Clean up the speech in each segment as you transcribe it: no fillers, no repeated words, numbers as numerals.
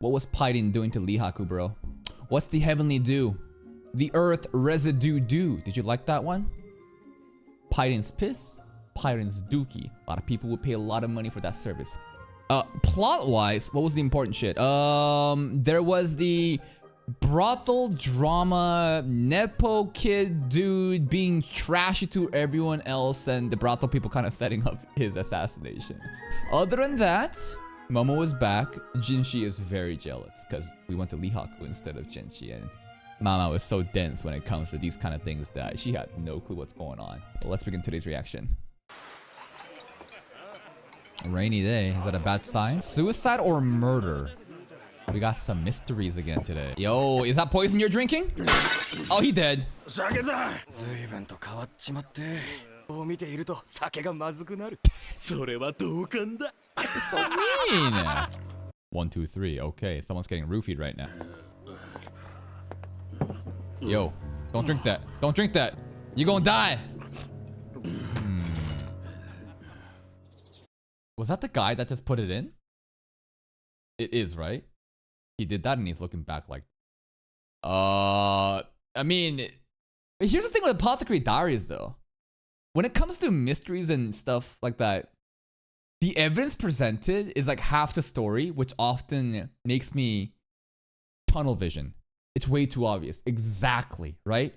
What was Paiden doing to Lihaku, bro? What's the heavenly dew? The earth residue dew. Did you like that one? Paiden's piss, Paiden's dookie. A lot of people would pay a lot of money for that service. Plot-wise, what was the important shit? There was the brothel drama, Nepo kid dude being trashy to everyone else, and the brothel people kind of setting up his assassination. Other than that, Momo was back. Jinshi is very jealous because we went to Lihaku instead of Jinshi, and Mama was so dense when it comes to these kind of things that she had no clue what's going on. But let's begin today's reaction. A rainy day. Is that a bad sign? Suicide or murder? We got some mysteries again today. Yo, is that poison you're drinking? Oh, he dead. So mean. 1, 2, 3. Okay, someone's getting roofied right now. Yo, don't drink that. Don't drink that. You're gonna die. Was that the guy that just put it in? It is, right? He did that and he's looking back like... I mean... Here's the thing with Apothecary Diaries, though. When it comes to mysteries and stuff like that, the evidence presented is like half the story, which often makes me tunnel vision. It's way too obvious. Exactly, right?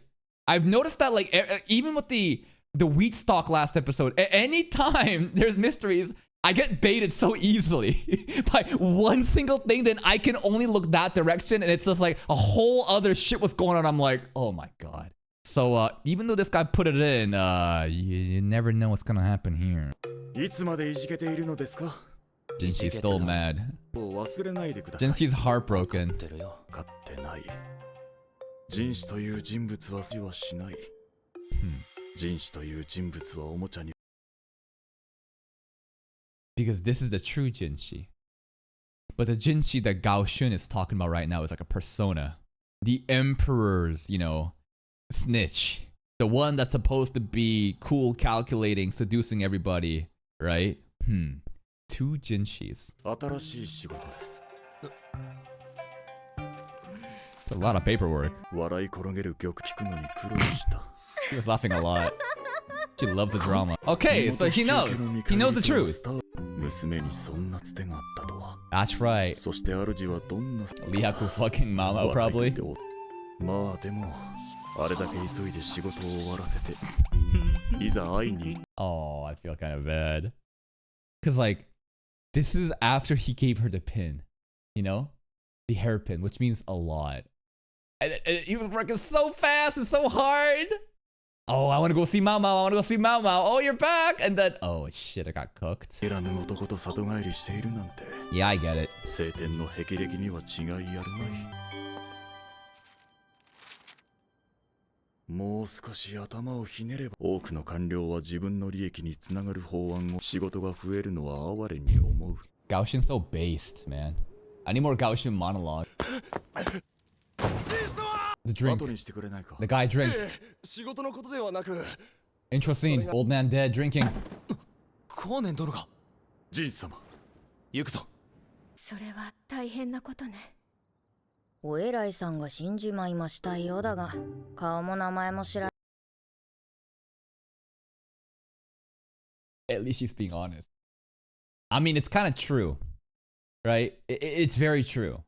I've noticed that, like, even with the wheat stock last episode, anytime there's mysteries, I get baited so easily by one single thing. Then I can only look that direction, and it's just like a whole other shit was going on. I'm like, oh my god. So even though this guy put it in, you never know what's gonna happen here. Jinshi's still mad. Jinshi's heartbroken. Because this is the true Jinshi. But the Jinshi that Gao Shun is talking about right now is like a persona. The Emperor's, you know, snitch. The one that's supposed to be cool, calculating, seducing everybody, right? Two Jinshis. It's a lot of paperwork. She was laughing a lot. She loves the drama. Okay, so he knows. He knows the truth. That's right. Lihaku fucking Mama, probably. Oh, I feel kind of bad. Because, like, this is after he gave her the pin. You know? The hairpin, which means a lot. And he was working so fast and so hard. Oh, I want to go see Mao Mao. I want to go see Mao Mao. Oh, you're back. And then, oh shit, I got cooked. Yeah, I get it. Gaoshin's so based, man. I need more Gaoshin monologue. The drink. The guy drink. Intro scene. Old man dead drinking. それは大変なことね。お偉いさんが死んじまいましたようだが、顔も名前も知ら。At least she's being honest. I mean, it's kind of true, right? It's very true.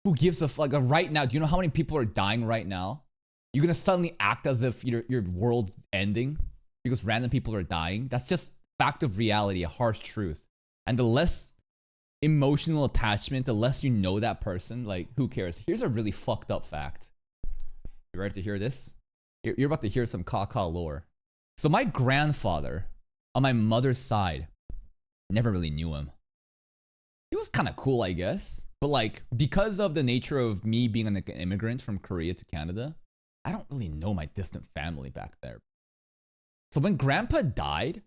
Who gives a fuck? Like, right now, do you know how many people are dying right now? You're gonna suddenly act as if your world's ending because random people are dying. That's just fact of reality, a harsh truth. And the less emotional attachment, the less you know that person, like, who cares? Here's a really fucked up fact. You ready to hear this? You're about to hear some caca lore. So my grandfather, on my mother's side, never really knew him. He was kind of cool, I guess. But like, because of the nature of me being an immigrant from Korea to Canada, I don't really know my distant family back there. So when grandpa died,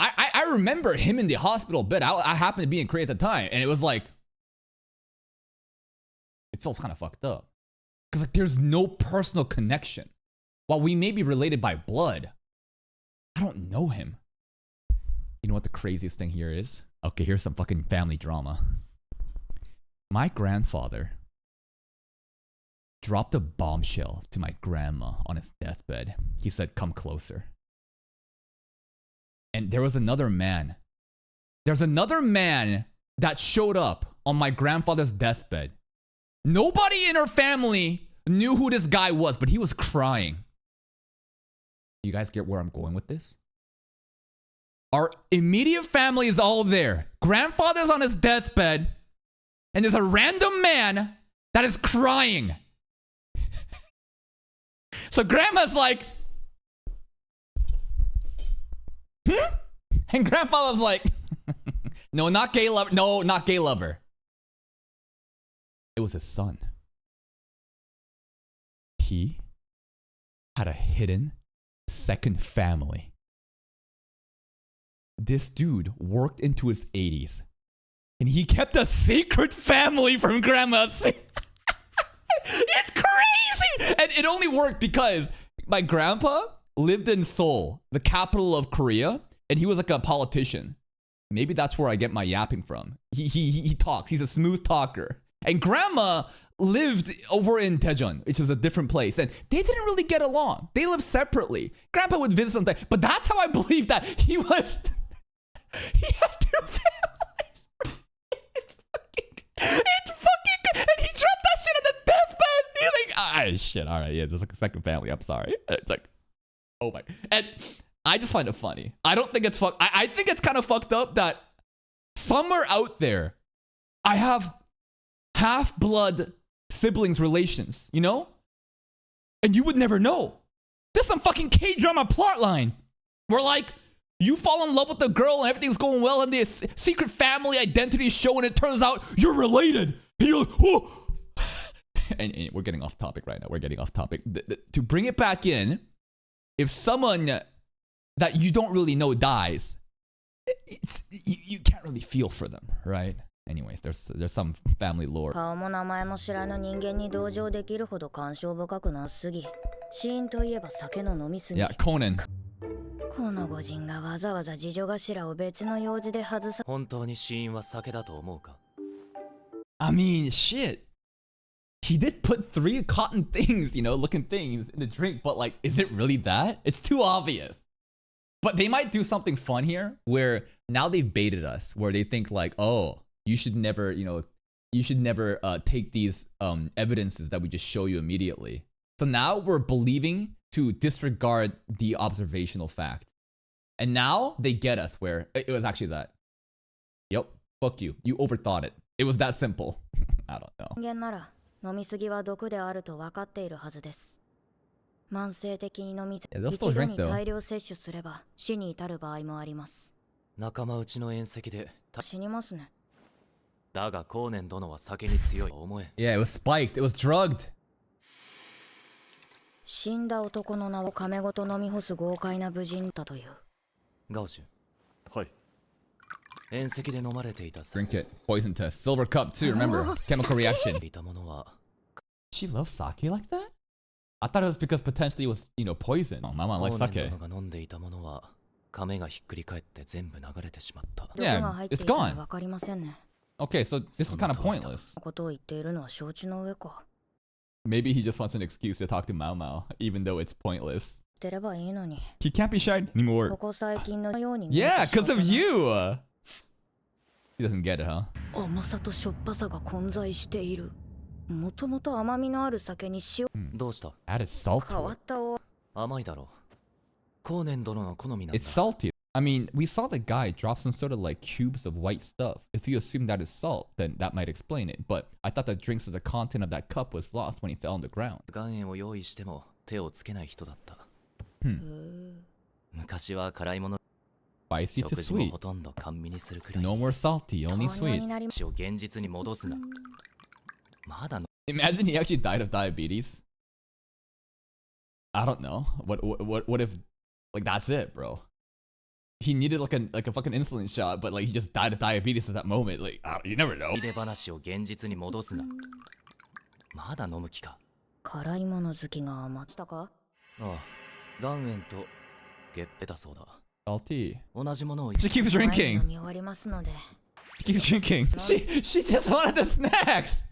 I remember him in the hospital bed. I happened to be in Korea at the time, and it was like, it felt kind of fucked up. Because like, there's no personal connection. While we may be related by blood, I don't know him. You know what the craziest thing here is? Okay, here's some fucking family drama. My grandfather dropped a bombshell to my grandma on his deathbed. He said, "Come closer." And there was another man. There's another man that showed up on my grandfather's deathbed. Nobody in her family knew who this guy was, but he was crying. You guys get where I'm going with this? Our immediate family is all there. Grandfather's on his deathbed, and there's a random man that is crying. So grandma's like, and grandfather's like, no, not gay lover. No, not gay lover. It was his son. He had a hidden second family. This dude worked into his 80s, and he kept a secret family from grandma's. It's crazy! And it only worked because my grandpa lived in Seoul, the capital of Korea, and he was like a politician. Maybe that's where I get my yapping from. He talks. He's a smooth talker. And grandma lived over in Daejeon, which is a different place. And they didn't really get along. They lived separately. Grandpa would visit sometimes. But that's how I believe that he was... he had two families. It's fucking... And he dropped that shit on the deathbed. He's like, ah, shit. All right, yeah, there's like a second family. I'm sorry. It's like, oh my... And I just find it funny. I don't think it's I think it's kind of fucked up that somewhere out there, I have half-blood siblings relations, you know? And you would never know. There's some fucking K-drama plotline where like, you fall in love with a girl and everything's going well and the secret family identity show and it turns out you're related. And you're like, oh. And we're getting off topic right now. We're getting off topic. To bring it back in, if someone that you don't really know dies, you can't really feel for them, right? Anyways, there's some family lore. 顔も名前も知らぬ人間に同情できるほど感傷深くなすぎ。死因といえば酒の飲みすぎ。Yeah, Conan. この御人がわざわざ次女頭を別の用事で外さ。本当に死因は酒だと思うか? I mean, shit. He did put 3 cotton things, you know, looking things in the drink, but like, is it really that? It's too obvious. But they might do something fun here where now they've baited us, where they think like, oh, you should never, you know, you should never take these evidences that we just show you immediately. So now we're believing to disregard the observational fact. And now they get us where it was actually that. Yep, fuck you. You overthought it. It was that simple. I don't know. 人間なら飲みすぎは毒であると分かっているはずです。慢性的に飲みすぎ、一度に大量摂取すれば死に至る場合もあります。仲間内の宴席で死にますね。だが後年殿は酒に強いと思え。Yeah, it was spiked. It was drugged. 死んだ男の名を亀ごと飲み干す豪快な武人だという。ガオシュ。はい。宴席で飲まれていた。Drink it. Poison test. Silver cup too. Remember, chemical reaction. いたものは。She loves sake like that? I thought it was because potentially it was, you know, poison. Oh, Mama likes sake. Yeah, it's gone. Okay, so this is kind of pointless. Maybe he just wants an excuse to talk to Mao Mao, even though it's pointless. He can't be shy anymore. Yeah, because of you! He doesn't get it, huh? 重さとしょっぱさが混在している。もともと甘みのある酒に塩。どうした? Added salt. 変わったお。甘いだろう。後年殿の好みなんだ。It's salty. I mean, we saw the guy drop some sort of like cubes of white stuff. If you assume that is salt, then that might explain it. But I thought the drinks of the content of that cup was lost when he fell on the ground. 岩塩を用意しても手をつけない人だった。昔は辛いもの。Spicy to sweet. No more salty, only sweet. Imagine he actually died of diabetes. I don't know. What if like that's it, bro? He needed like a fucking insulin shot, but like he just died of diabetes at that moment. Like you never know. まだ飲む気か。辛いもの好きが余ったか？ああ、岩塩とゲッペだそうだ。Salty. 同じものを。She keeps drinking. Keep drinking. She just wanted the snacks.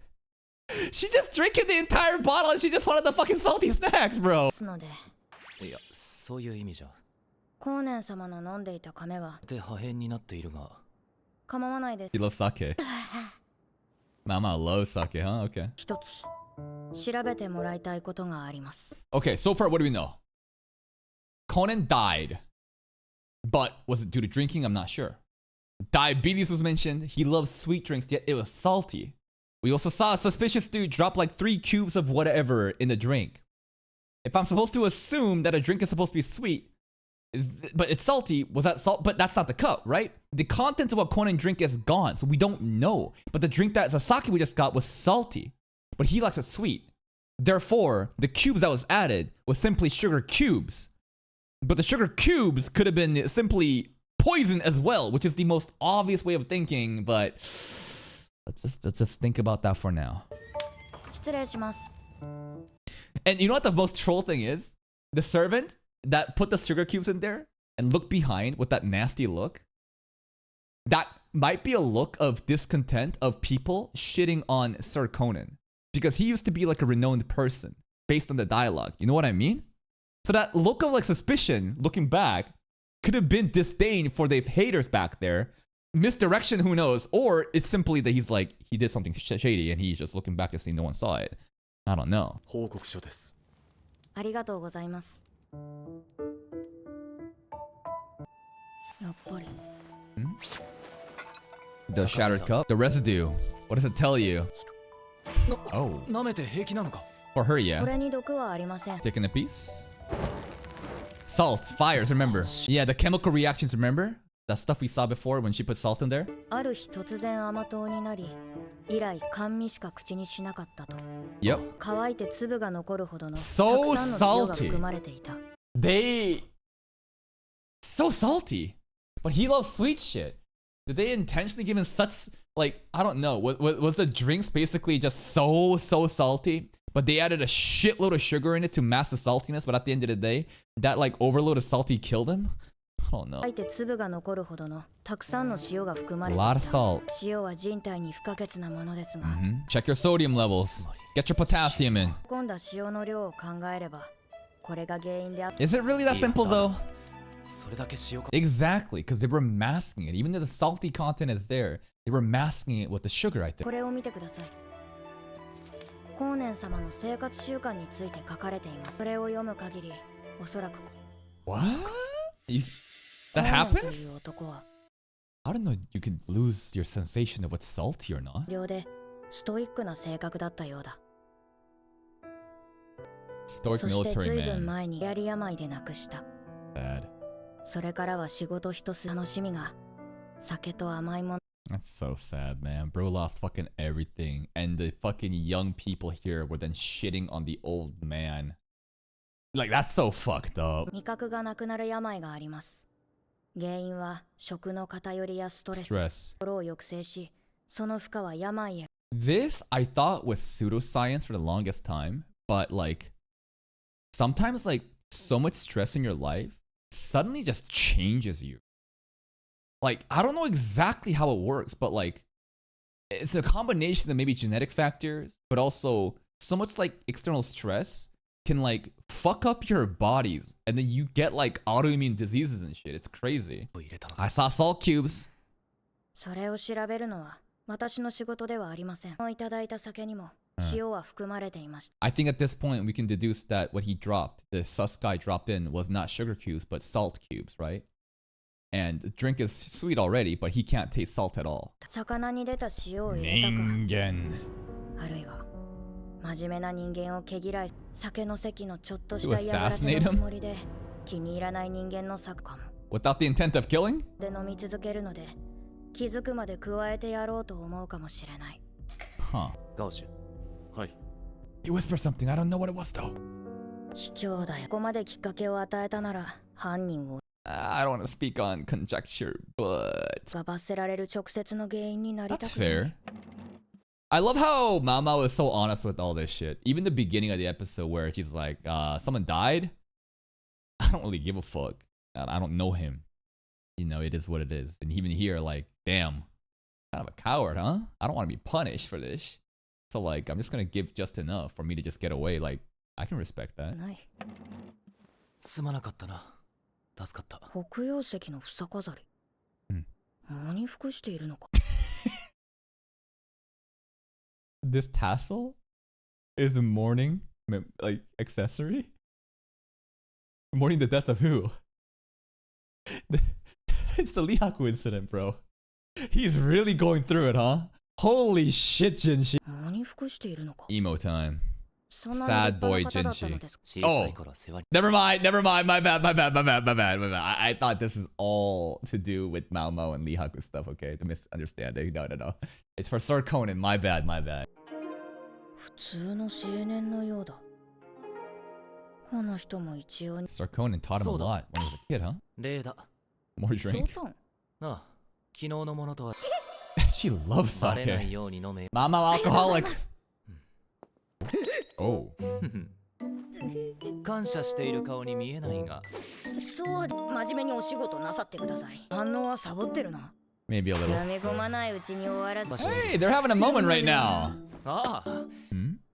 She just drinking the entire bottle and she just wanted the fucking salty snacks, bro. いや、そういう意味じゃ。後年様の飲んでいた亀はで破片になっているが。構わないです。He loves sake. Mama loves sake, huh? Okay. 一つ調べてもらいたいことがあります。Okay, so far, what do we know? Conan died. But was it due to drinking? I'm not sure. Diabetes was mentioned. He loves sweet drinks, yet it was salty. We also saw a suspicious dude drop like 3 cubes of whatever in the drink. If I'm supposed to assume that a drink is supposed to be sweet, but it's salty, was that salt? But that's not the cup, right? The contents of what Conan drink is gone, so we don't know. But the drink that the sake we just got was salty, but he likes it sweet. Therefore, the cubes that was added was simply sugar cubes. But the sugar cubes could have been simply poison as well, which is the most obvious way of thinking, but let's just think about that for now. 失礼します。 And you know what the most troll thing is? The servant that put the sugar cubes in there and looked behind with that nasty look. That might be a look of discontent of people shitting on Sir Conan. Because he used to be like a renowned person based on the dialogue. You know what I mean? So that look of like suspicion looking back could have been disdain for the haters back there. Misdirection, who knows? Or it's simply that he's like, he did something shady and he's just looking back to see no one saw it. I don't know. 報告書です。ありがとうございます。やっぱり。The shattered cup? The residue. What does it tell you? Oh. 舐めて平気なのか。 For her, yeah. これに毒はありません。 Taking a piece. Salts, fires, remember? Yeah, the chemical reactions, remember? That stuff we saw before when she put salt in there? ある日突然甘党になり、以来甘味しか口にしなかったと。Yep. 乾いて粒が残るほどのたく So さんの塩が salty. 含まれていた。They... So salty. But he loves sweet shit. Did they intentionally give him such... Like, I don't know. Was the drinks basically just so salty? But they added a shitload of sugar in it to mask the saltiness. But at the end of the day, that like overload of salty killed him? I don't know. 乾いて粒が残るほどのたくさんの塩が含ま A れてい lot た。 of salt. 塩は人体に不可欠なものですが、 Check your sodium levels. Get your potassium in. 今度は塩の量を考えれば、これが原因であっ Is it really that simple though? それだけ塩か。 Exactly, because they were masking it. Even though the salty content is there, they were masking it with the sugar right there. これを見てください。後年様の生活習慣について書かれています。それを読む限り、おそらく What? That 後年と happens? いう男は I don't know. You could lose your sensation of what's salty or not. 量でストイックな性格だったようだ。 Stoic そして military 随分 man. 前にやり病で亡くした。 Bad. それからは仕事一つ楽しみが酒と甘いもの。 That's so sad, man. Bro lost fucking everything. And the fucking young people here were then shitting on the old man. Like, that's so fucked up. 味覚がなくなる病があります。原因は食の偏りやストレス、 Stress. 心を抑制し、その負荷は病へ。 This, I thought, was pseudoscience for the longest time. But, like, sometimes, like, so much stress in your life suddenly just changes you. Like, I don't know exactly how it works, but, like, it's a combination of maybe genetic factors, but also so much, like, external stress can, like, fuck up your bodies. And then you get, like, autoimmune diseases and shit. It's crazy. I saw salt cubes. それを調べるのは私の仕事ではありません。いただいた酒にも塩は含まれていました。 I think at this point we can deduce that what he dropped, the sus guy dropped in, was not sugar cubes, but salt cubes, right? And the drink is sweet already, but he can't taste salt at all. 魚に出た塩を入れたか、 Ningen. あるいは真面目な人間を毛嫌い、酒の席のちょっとした To 嫌がらせ assassinate の him? つもりで気に入らない人間の策かも。 Without the intent of killing? で飲み続けるので気づくまで加えてやろうと思うかもしれない。 Huh. ガオシュ。はい。 He whispered something. I don't know what it was though. 卑怯だよ。ここまできっかけを与えたなら犯人を I don't want to speak on conjecture, but が罰せられる直接の原因になりた that's くない。 fair. I love how Mama was so honest with all this shit. Even the beginning of the episode where she's like, someone died? I don't really give a fuck. I don't know him. You know, it is what it is. And even here, like, damn. Kind of a coward, huh? I don't want to be punished for this. So like, I'm just gonna give just enough for me to just get away. Like, I can respect that. すまなかったな。助かった。黒曜石の房飾り。何服しているのか。This tassel is a mourning like accessory. Mourning the death of who? It's the Lihaku incident, bro. He's really going through it, huh? Holy shit, Jinshi. 何服しているのか。 Emo time. そんな Sad 立 boy 派な方だったの Jinshi. です。小さい頃世話に。Never mind, never mind. My bad, my bad, my bad, my bad, my bad. I thought this is all to do with Mao Mao and Lihaku stuff, okay? The misunderstanding. No, no, no. It's for Sir Conan. My bad, my bad. 普通の青年のようだ。この人も一応に。 Sir Conan taught him a lot when he was a kid, huh? 例だ。 More drink. 冗談。なあ、昨日のものとは She loves バレない sake. ように飲め。 Mama alcoholic. Oh. 感謝している顔に見えないが。そう、真面目にお仕事なさってください。反応はサボってるな。 Maybe a little. やめ込まないうちに終わらず。 Hey, they're having a moment right now. ああ。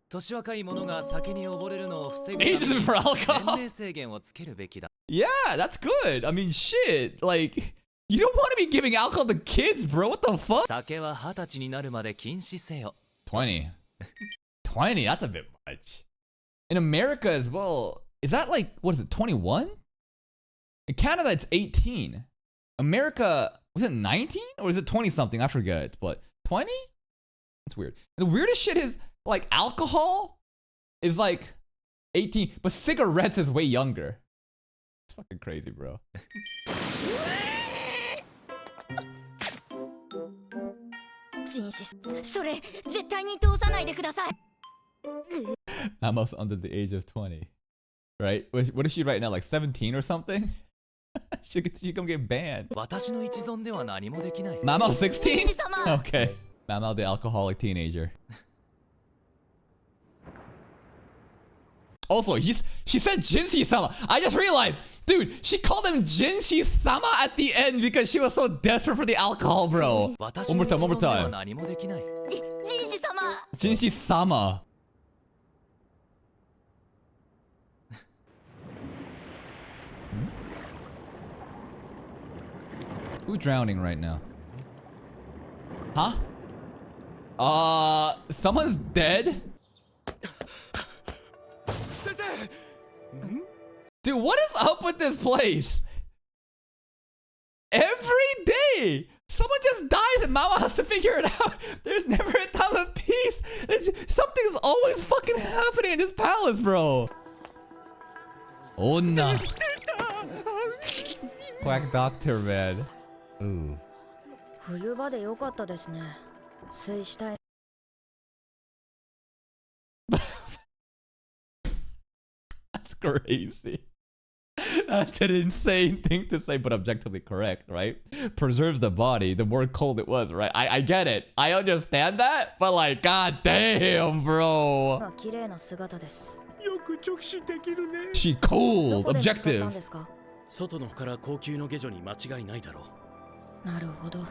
年若い者が酒に溺れるのを防ぐため Ages に for 年 alcohol. 齢制限をつけるべきだ。Yeah, that's good. I mean, shit. Like, you don't want to be giving alcohol to kids, bro. What the fuck? 酒は20歳になるまで禁止せよ。 20. 20, that's a bit much. In America as well, is that like, what is it, 21? In Canada, it's 18. America, was it 19? Or is it 20 something? I forget. But 20? That's weird. The weirdest shit is, like, alcohol is like 18, but cigarettes is way younger. It's fucking crazy, bro. 禁止。それ絶対に通さないでください。 Mama's under the age of 20. Right? What is she right now? Like 17 or something? she gonna get banned. 私の一存では何もできない。 Mama 16? 王子様。 Okay. Mama the alcoholic teenager. Also, she said Jinshi-sama. I just realized, dude, she called him Jinshi-sama at the end because she was so desperate for the alcohol, bro. One more time, one more time. 何もできない。人士様。 Jinshi-sama. Who's drowning right now? Huh? Someone's dead? Dude, what is up with this place? Every day, someone just dies and Mama has to figure it out. There's never a time of peace. Something's always fucking happening in this palace, bro. Oh no. Quack doctor, man. Ooh. 冬場で良かったですね。水死体。 That's crazy. That's an insane thing to say, but objectively correct, right? Preserves the body, the more cold it was, right? I get it. I understand that, but like, god damn, bro. 綺麗な姿です。 She cool, どこで見つかったん objective. ですか。外のから高級の下女に間違いないだろう。なるほど。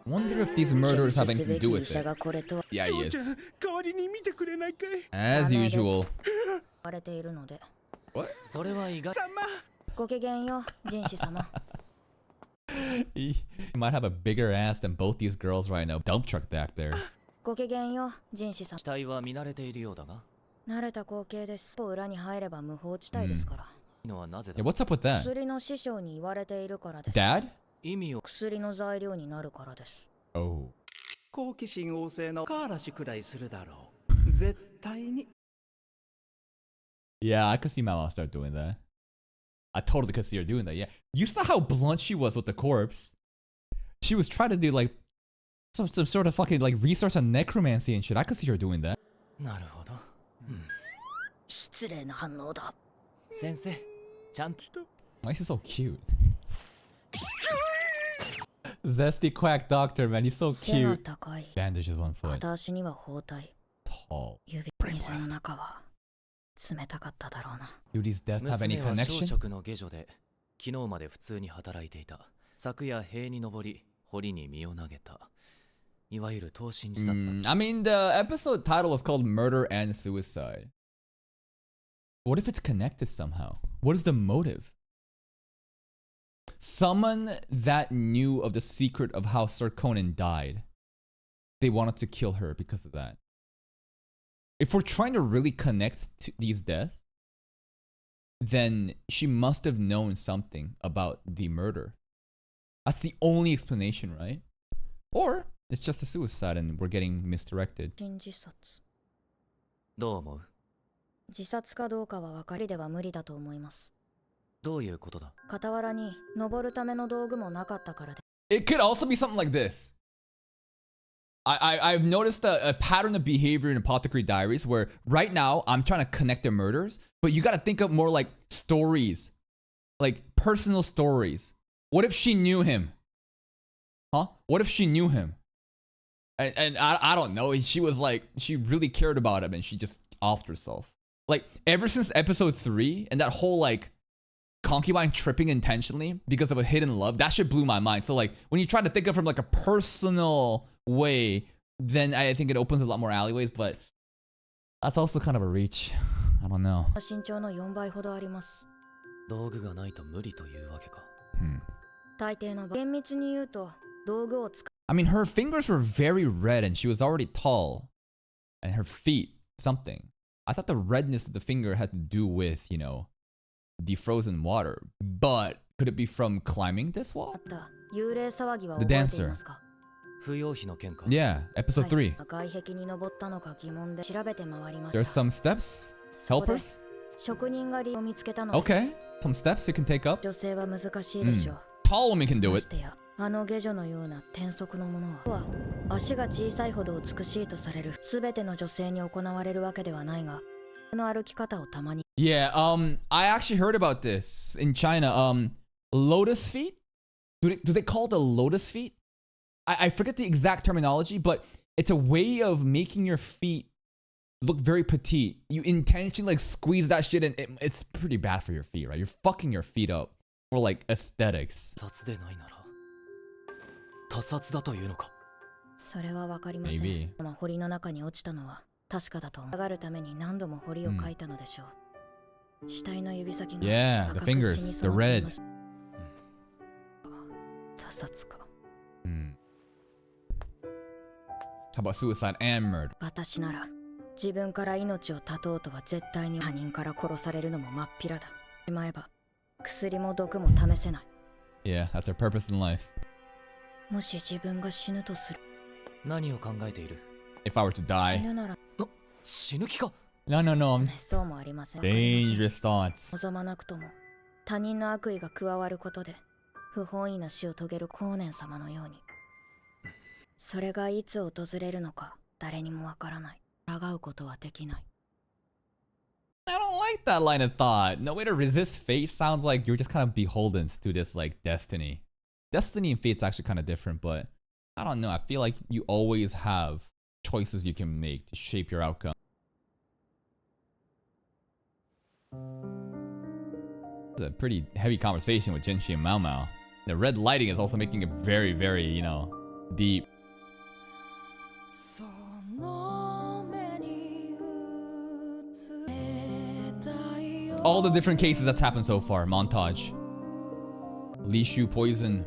Wonder if these murders have anything to do with 医者 it. がこれと Yeah, he is. 代わりに見てくれないかい。 As usual. 言われているので。それは意外。ごきげんよう、人士様。 He might have a bigger ass than both these girls right now. Dump truck back there. ごきげんよう、人士様。死体は見慣れているようだが。慣れた光景です。裏に入れば無法地帯ですから。のはなぜ Yeah, だ。 what's up with that? 薬の師匠に言われているからです。 Dad? 意味を。薬の材料になるからです。 Oh. 好奇心旺盛のカーラシくらいするだろう。絶対に。Yeah, I could see Mama start doing that. I totally could see her doing that. Yeah. You saw how blunt she was with the corpse. She was trying to do like some sort of fucking like research on necromancy and shit. I could see her doing that. なるほど。失礼な反応だ。先生、ちゃんと。 Why is he so cute? Zesty quack doctor, man. He's so 背が cute. 高い。 Bandages one foot. 片足には包帯。 Tall. 指、水の中は冷たかっただろうな。 Do these deaths have any 娘は小 connection? 食の下女で、昨日まで普通に働いていた。昨夜塀に登り、堀に身を投げた。いわゆる投身自殺だ。I mean, the episode title was called Murder and Suicide. What if it's connected somehow? What is the motive? Someone that knew of the secret of how Sir Conan died. They wanted to kill her because of that. If we're trying to really connect to these deaths, then she must have known something about the murder. That's the only explanation, right? Or it's just a suicide and we're getting misdirected. 自殺。どう思う？自殺かどうかは分かりでは無理だと思います。どういうことだ？傍らに登るための道具もなかったからで。It could also be something like this. I've noticed a pattern of behavior in Apothecary Diaries where right now I'm trying to connect the murders, but you got to think of more like stories, like personal stories. What if she knew him? Huh? What if she knew him? And I don't know. She was like, she really cared about him and she just offed herself. Like ever since episode 3 and that whole like concubine tripping intentionally because of a hidden love, that shit blew my mind. So like when you try to think of it from like a personal way, then I think it opens a lot more alleyways, but that's also kind of a reach. I don't know. 身長の4倍ほどあります。道具がないと無理というわけか。大抵の厳密に言うと道具を使う。I mean, her fingers were very red and she was already tall. And her feet, something. I thought the redness of the finger had to do with, you know, the frozen water. But could it be from climbing this wall? 幽霊騒ぎは The 覚えてい dancer. ますか？不要費の件か。Yeah, episode 3. 外壁に登ったのか疑問で調べて回りまし There's た。 some steps? Helpers? 職人が理を見つけたのです。 Okay, some steps you can take up. 女性は難しいでしょう。 Tall women can do ま it. してやあの下女のような転足のものは足が小さいほど美しいとされる全ての女性に行われるわけではないが、その歩き方をたまに。Yeah, I actually heard about this in China. Lotus feet? Do they call it the lotus feet? I forget the exact terminology, but it's a way of making your feet look very petite. You intentionally like squeeze that shit and it's pretty bad for your feet, right? You're fucking your feet up for like aesthetics. 殺でないなら他殺だというのか。それはわかりません。Maybe. 堀の中に落ちたのは確かだと思う。上がるために何度も堀をかいたのでしょう。死体の指先が Yeah, the 赤く血に fingers, 染 the まってい red. ました。他殺か。How about suicide and murder? 私なら自分から命を絶とうとは絶対に他人から殺されるのも真っ平だ。しまえば薬も毒も試せない。Yeah, that's our purpose in life. もし自分が死ぬとする。何を考えている？ If I were to 死 die. ぬなら死ぬ気か。No, I'm そうもありません。 dangerous thoughts. 望まなくとも他人の悪意が加わることで不本意な死を遂げる後年様のように。それがいつ訪れるのか誰にもわからない。抗うことはできない。 I don't like that line of thought. No way to resist fate sounds like you're just kind of beholden to this like destiny. Destiny and fate's actually kind of different, but I don't know. I feel like you always have choices you can make to shape your outcome. It's a pretty heavy conversation with Jinxi and Mao Mao. The red lighting is also making it very, very, you know, deep. All the different cases that's happened so far. Montage. Li Shu poison.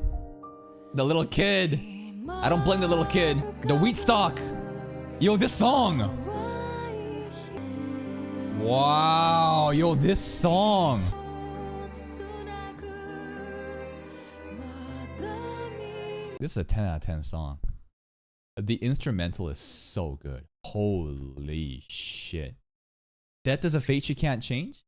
The little kid. I don't blame the little kid. The wheat stalk. Yo, this song. Wow. Yo, this song. This is a 10 out of 10 song. The instrumental is so good. Holy shit. Death is a fate you can't change?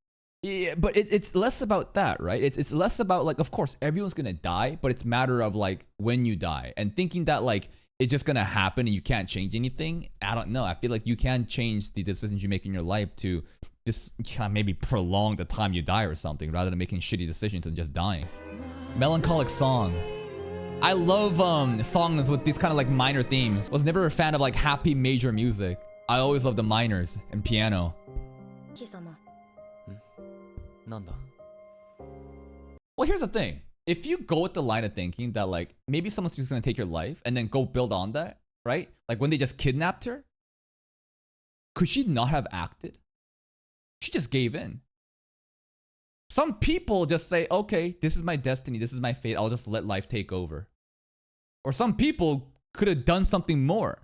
Yeah, but it's less about that, right? It's less about like, of course, everyone's gonna die, but it's a matter of like when you die. And thinking that like it's just gonna happen and you can't change anything, I don't know. I feel like you can change the decisions you make in your life to just kind of maybe prolong the time you die or something, rather than making shitty decisions and just dying. Melancholic song. I love songs with these kind of like minor themes. Was never a fan of like happy major music. I always love the minors and piano. なんだ？ Well, here's the thing. If you go with the line of thinking that like maybe someone's just gonna take your life and then go build on that, right? Like when they just kidnapped her. Could she not have acted? She just gave in. Some people just say, okay, this is my destiny, this is my fate, I'll just let life take over. Or some people could have done something more.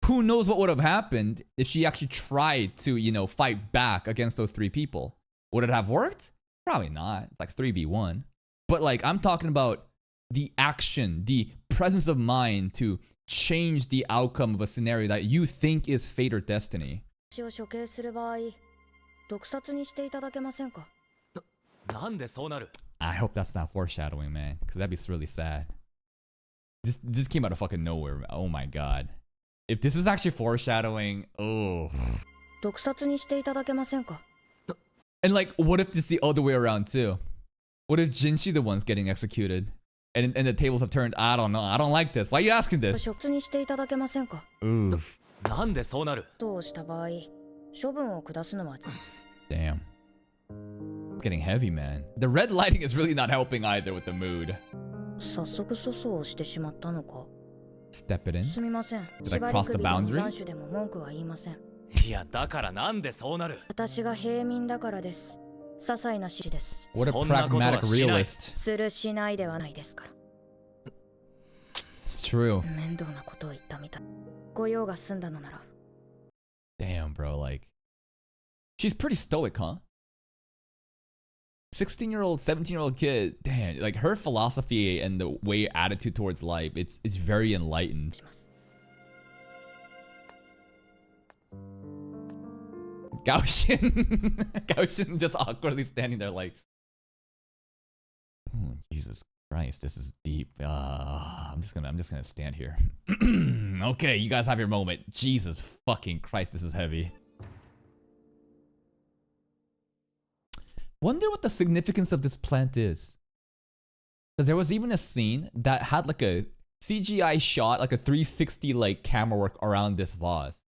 Who knows what would have happened if she actually tried to, you know, fight back against those three people? Would it have worked? Probably not. It's like 3v1. But like, I'm talking about the action, the presence of mind to change the outcome of a scenario that you think is fate or destiny. 私を処刑する場合、毒殺にしていただけませんか？なんでそうなる？ I hope that's not foreshadowing, man, because that'd be really sad. This came out of fucking nowhere. Oh my god. If this is actually foreshadowing, oh. 毒殺にしていただけませんか？ And like, what if it's the other way around too? What if Jinshi the one's getting executed? And the tables have turned? I don't know. I don't like this. Why are you asking this? 処罰にしていただけませんか？ Oof. なんでそうなる？そうした場合、処分を下すのは。Damn. It's getting heavy, man. The red lighting is really not helping either with the mood. 早速粗相をしてしまったのか。 Step it in. すみません。 Did I cross the 縛り首の boundary? 斬首でも文句は言いません。いやだからなんでそうなる？私が平民だからです。些細な指示です。 What a そんなことは pragmatic しない。 realist. するしないではないですから。 It's true. 面倒なことを言ったみたい。御用が済んだのなら。 Damn, bro. Like, she's pretty stoic, huh? 16-year-old, 17-year-old kid. Damn, like her philosophy and the way attitude towards life, it's very enlightened. します。 Gaoshin. Gaoshin just awkwardly standing there like, oh, Jesus Christ, this is deep. I'm just gonna stand here. Okay, you guys have your moment. Jesus fucking Christ, this is heavy. Wonder what the significance of this plant is. Because there was even a scene that had like a CGI shot, like a 360 like camera work around this vase.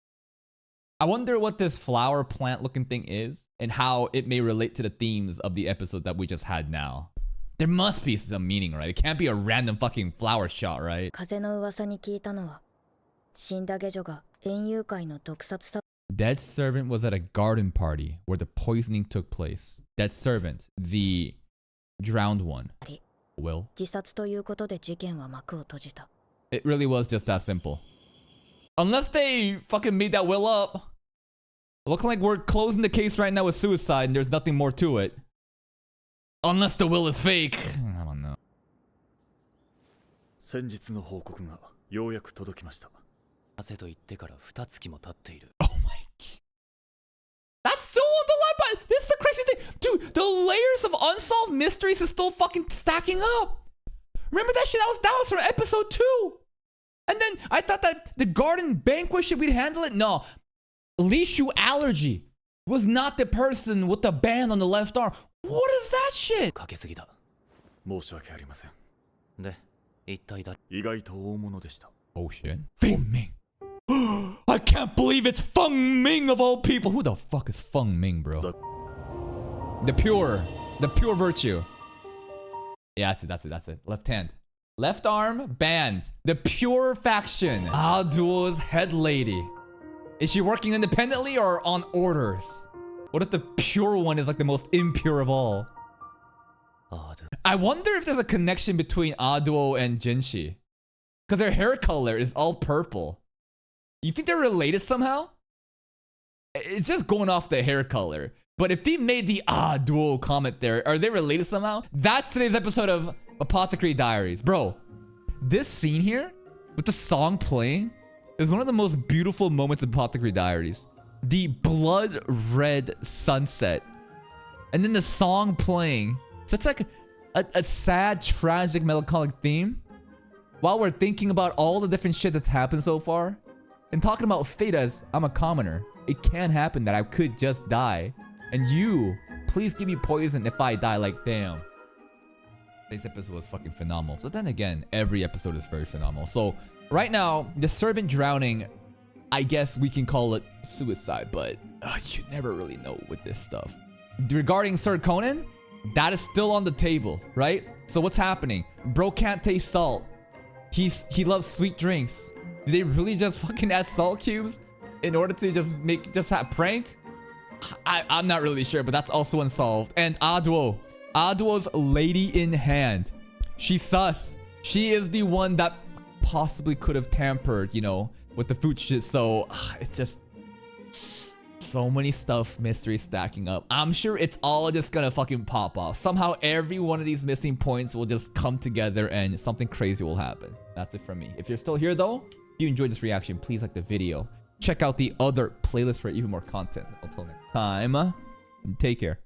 I wonder what this flower plant looking thing is and how it may relate to the themes of the episode that we just had now. There must be some meaning, right? It can't be a random fucking flower shot, right? 風の噂に聞いたのは、死んだ下女が園遊会の毒殺さ。 Dead servant was at a garden party where the poisoning took place. Dead servant, the drowned one. Will. 自殺ということで事件は幕を閉じた。 It really was just that simple. Unless they fucking made that will up. Looking like we're closing the case right now with suicide and there's nothing more to it. Unless the will is fake. I don't know. 先日の報告がようやく届きました。汗と言ってから2月も経っている。 Oh my god. That's so on the line, but this is the crazy thing. Dude, the layers of unsolved mysteries is still fucking stacking up. Remember that shit? That was from episode 2. And then I thought that the garden banquet shit, we'd handle it. No. Lishu Allergy was not the person with the band on the left arm. What is that shit? かけすぎだ。申し訳ありません。で、一体誰？意外と大物でした。 Oh shit. Feng Ming. I can't believe it's Feng Ming of all people. Who the fuck is Feng Ming, bro? The pure virtue. Yeah, that's it. Left hand. Left arm, band. The pure faction. Alduo's head lady. Is she working independently or on orders? What if the pure one is like the most impure of all? I wonder if there's a connection between Aduo and Jinshi. Because their hair color is all purple. You think they're related somehow? It's just going off the hair color. But if they made the Aduo comment there, are they related somehow? That's today's episode of Apothecary Diaries. Bro, this scene here with the song playing is one of the most beautiful moments of Apothecary Diaries. The blood red sunset. And then the song playing. So it's like a sad, tragic, melancholic theme. While we're thinking about all the different shit that's happened so far. And talking about fate as I'm a commoner. It can happen that I could just die. And you, please give me poison if I die. Like, damn. Today's episode was fucking phenomenal. But then again, every episode is very phenomenal. So right now, the servant drowning, I guess we can call it suicide, but you never really know with this stuff. Regarding Sir Conan, that is still on the table, right? So what's happening? Bro can't taste salt. He loves sweet drinks. Did they really just fucking add salt cubes in order to just have prank? I'm not really sure, but that's also unsolved. And Aduo's lady in hand. She's sus. She is the one that possibly could have tampered, you know, with the food shit. So it's just so many mysteries stacking up. I'm sure it's all just gonna fucking pop off. Somehow every one of these missing points will just come together and something crazy will happen. That's it from me. If you're still here though, if you enjoyed this reaction, please like the video. Check out the other playlist for even more content. Until next time, take care.